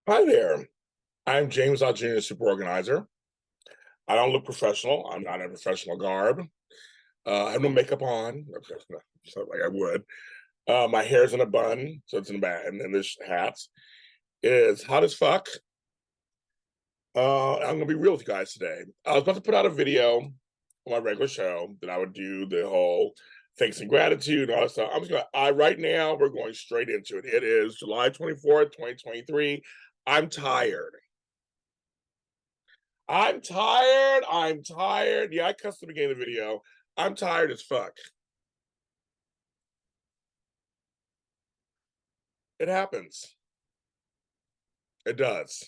Hi there. I'm James Lott Jr., super organizer. I don't look professional. I'm not in professional garb. I have no makeup on, so like I would. My hair's in a bun, so it's in a band, and then this hat is hot as fuck. I'm gonna be real with you guys today. I was about to put out a video on my regular show that I would do the whole thanks and gratitude and all that stuff. I'm just gonna, right now, we're going straight into it. It is July 24th, 2023. I'm tired. I'm tired. I'm tired. Yeah, I cussed the beginning of the video. I'm tired as fuck. It happens. It does.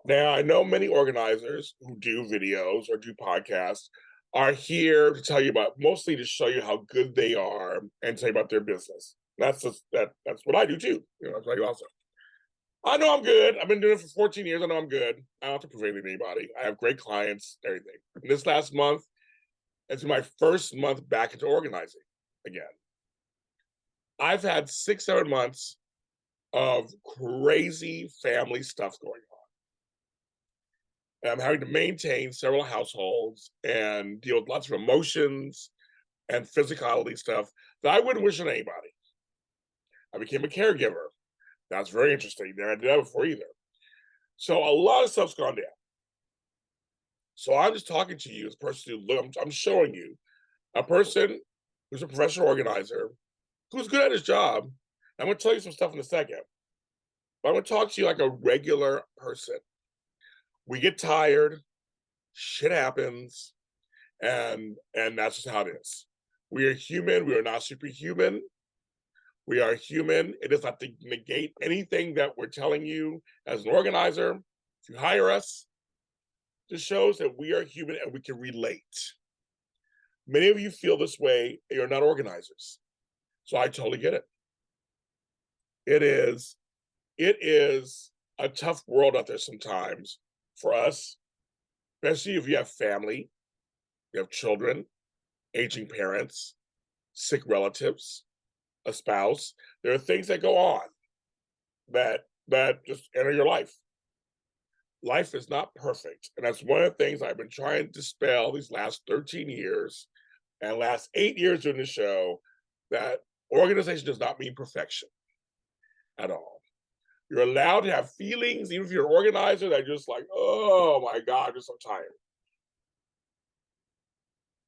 Now, I know many organizers who do videos or do podcasts are here to tell you about, mostly to show you how good they are and tell you about their business. That's what I do too. That's what I do also. I know I'm good. I've been doing it for 14 years. I know I'm good. I don't have to prove anything to anybody. I have great clients, everything. And this last month, it's my first month back into organizing again. I've had 6, 7 months of crazy family stuff going on. And I'm having to maintain several households and deal with lots of emotions and physicality stuff that I wouldn't wish on anybody. I became a caregiver. That's very interesting. Never did that before either. So a lot of stuff's gone down. So I'm just talking to you as a person who I'm showing you a person who's a professional organizer who's good at his job. I'm going to tell you some stuff in a second. But I'm going to talk to you like a regular person. We get tired, shit happens, and that's just how it is. We are human. We are not superhuman. We are human. It does not negate anything that we're telling you as an organizer. If you hire us, this shows that we are human and we can relate. Many of you feel this way. You're not organizers, so I totally get it. It is a tough world out there sometimes for us, especially if you have family, you have children, aging parents, sick relatives, a spouse. There are things that go on that just enter your life. Life is not perfect, and that's one of the things I've been trying to dispel these last 13 years and last 8 years doing the show, that organization does not mean perfection at all. You're allowed to have feelings, even if you're an organizer, that just like, oh my God, I'm just so tired.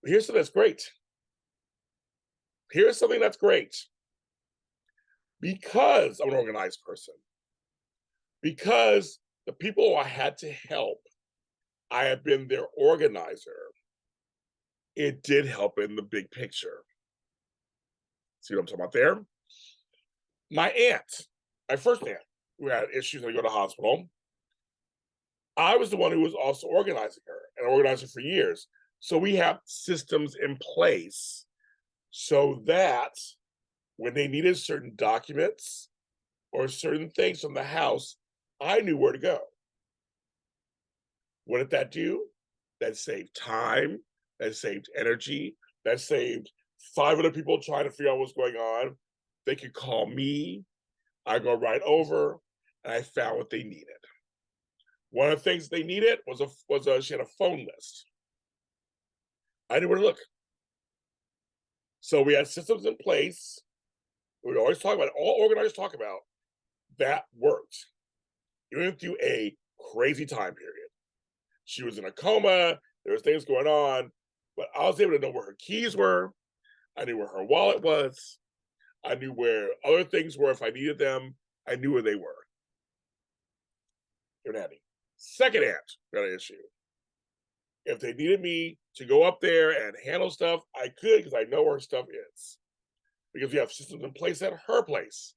But here's something that's great. Here's something that's great. Because I'm an organized person, because the people I had to help, I have been their organizer, it did help in the big picture. See what I'm talking about there? My aunt, my first aunt, who had issues to go to hospital, I was the one who was also organizing her and organizing for years. So we have systems in place so that when they needed certain documents or certain things from the house, I knew where to go. What did that do? That saved time, that saved energy, that saved 5 other people trying to figure out what's going on. They could call me, I go right over, and I found what they needed. One of the things they needed was she had a phone list. I knew where to look. So we had systems in place. We always talk about, all organizers talk about, that worked. Even through a crazy time period. She was in a coma, there was things going on, but I was able to know where her keys were. I knew where her wallet was. I knew where other things were if I needed them. I knew where they were. You're Andy. Second aunt got an issue. If they needed me to go up there and handle stuff, I could, because I know where stuff is. Because we have systems in place at her place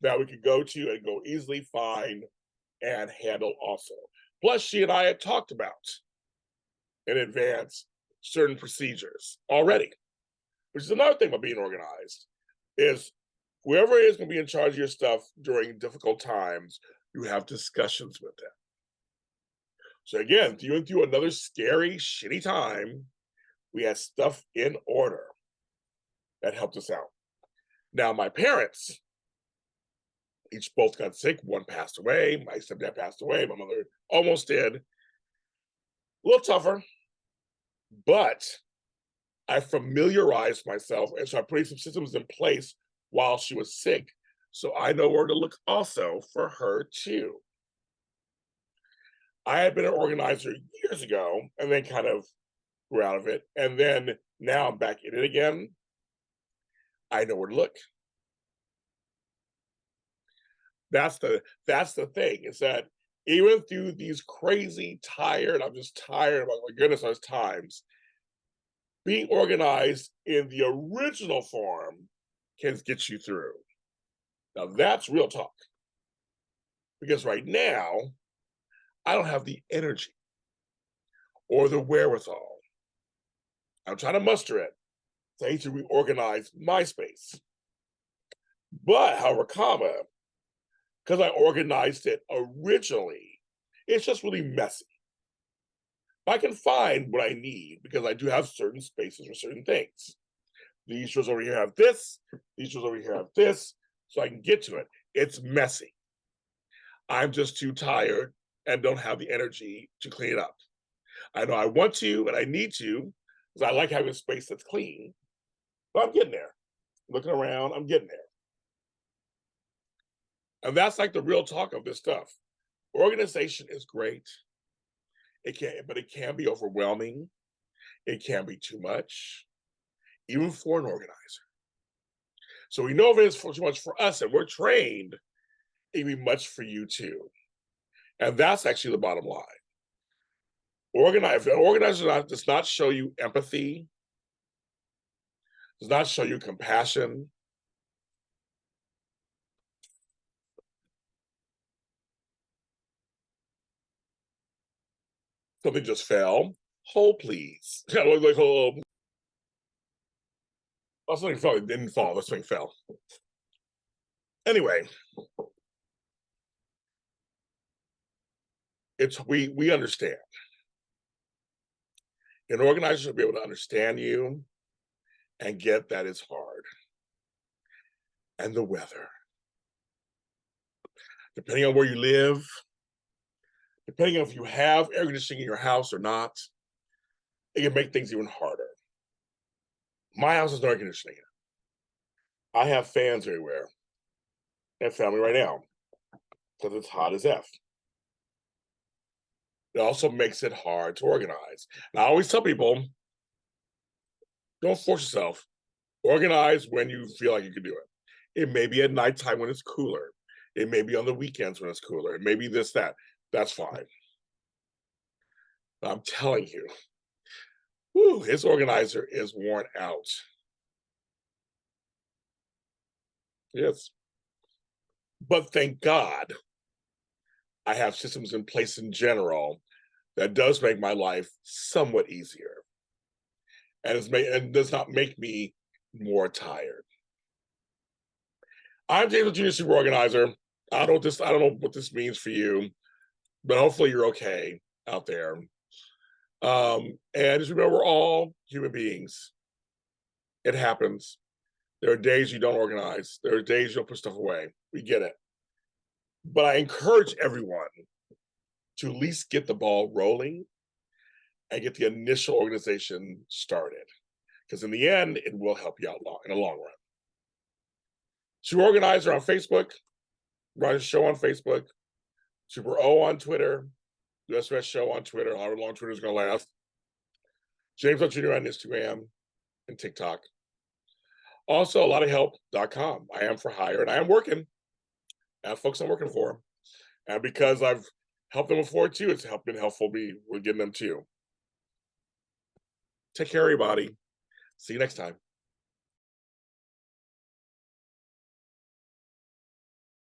that we could go to and go easily find and handle also. Plus, she and I had talked about in advance certain procedures already, which is another thing about being organized, is whoever is going to be in charge of your stuff during difficult times, you have discussions with them. So again, you went through another scary, shitty time, we had stuff in order that helped us out. Now, my parents, each both got sick. One passed away. My stepdad passed away. My mother almost did. A little tougher, but I familiarized myself, and so I put some systems in place while she was sick, so I know where to look also for her too. I had been an organizer years ago and then kind of grew out of it, and then now I'm back in it again. I know where to look. That's the thing, is that even through these crazy tired, I'm just tired, oh my goodness, those times, being organized in the original form can get you through. Now that's real talk. Because right now, I don't have the energy or the wherewithal. I'm trying to muster it. So I need to reorganize my space. But, however, because I organized it originally, it's just really messy. I can find what I need because I do have certain spaces for certain things. These shows over here have this, these shows over here have this, so I can get to it. It's messy. I'm just too tired and don't have the energy to clean it up. I know I want to and I need to because I like having a space that's clean, but I'm getting there. Looking around, I'm getting there. And that's like the real talk of this stuff. Organization is great. But it can be overwhelming. It can be too much, even for an organizer. So we know if it's too much for us and we're trained, it can be much for you too. And that's actually the bottom line. If an organizer does not show you empathy, does not show you compassion, something just fell, hold please. Like, hold. Oh, something fell, it didn't fall, this thing fell. Anyway, we understand. An organizer should be able to understand you and get that it's hard. And the weather. Depending on where you live, depending on if you have air conditioning in your house or not, it can make things even harder. My house has no air conditioning. I have fans everywhere. I have family right now because it's hot as F. It also makes it hard to organize. And I always tell people, don't force yourself. Organize when you feel like you can do it. It may be at nighttime when it's cooler. It may be on the weekends when it's cooler. It may be this, that. That's fine. But I'm telling you, his organizer is worn out. Yes. But thank God I have systems in place in general that does make my life somewhat easier. And does not make me more tired. I'm James Lott Jr., super organizer. I don't know what this means for you, but hopefully you're okay out there. And just remember, we're all human beings. It happens. There are days you don't organize. There are days you don't put stuff away. We get it. But I encourage everyone to at least get the ball rolling and get the initial organization started. Because in the end, it will help you out in the long run. Super Organizer on Facebook, run a show on Facebook, Super O on Twitter, SOS Show on Twitter, however long Twitter's going to last. James Lott Jr. on Instagram and TikTok. Also, a lot of help.com. I am for hire and I am working. I have folks I'm working for. And because I've helped them before too, it's been helpful me with getting them too. Take care, everybody. See you next time.